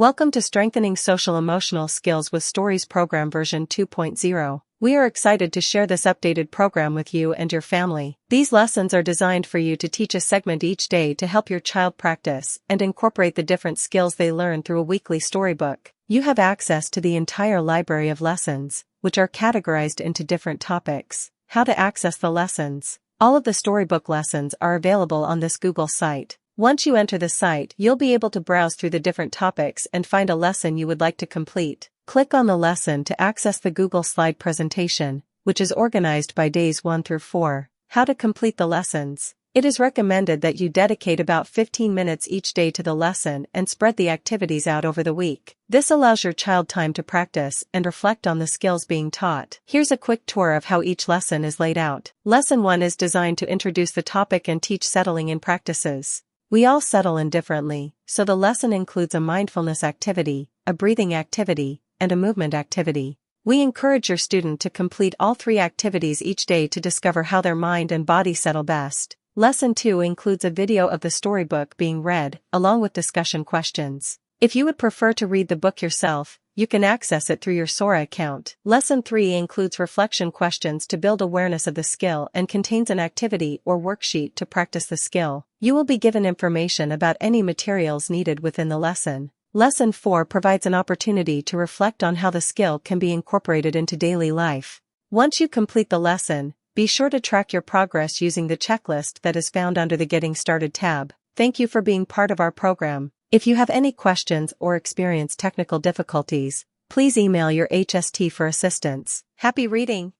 Welcome to Strengthening Social Emotional Skills with Stories Program version 2.0. We are excited to share this updated program with you and your family. These lessons are designed for you to teach a segment each day to help your child practice and incorporate the different skills they learn through a weekly storybook. You have access to the entire library of lessons, which are categorized into different topics. How to access the lessons. All of the storybook lessons are available on this Google site. Once you enter the site, you'll be able to browse through the different topics and find a lesson you would like to complete. Click on the lesson to access the Google slide presentation, which is organized by days 1 through 4. How to complete the lessons. It is recommended that you dedicate about 15 minutes each day to the lesson and spread the activities out over the week. This allows your child time to practice and reflect on the skills being taught. Here's a quick tour of how each lesson is laid out. Lesson 1 is designed to introduce the topic and teach settling in practices. We all settle in differently, so the lesson includes a mindfulness activity, a breathing activity, and a movement activity. We encourage your student to complete all 3 activities each day to discover how their mind and body settle best. Lesson 2 includes a video of the storybook being read, along with discussion questions. If you would prefer to read the book yourself, you can access it through your Sora account. Lesson 3 includes reflection questions to build awareness of the skill and contains an activity or worksheet to practice the skill. You will be given information about any materials needed within the lesson. Lesson 4 provides an opportunity to reflect on how the skill can be incorporated into daily life. Once you complete the lesson, be sure to track your progress using the checklist that is found under the Getting Started tab. Thank you for being part of our program. If you have any questions or experience technical difficulties, please email your HST for assistance. Happy reading!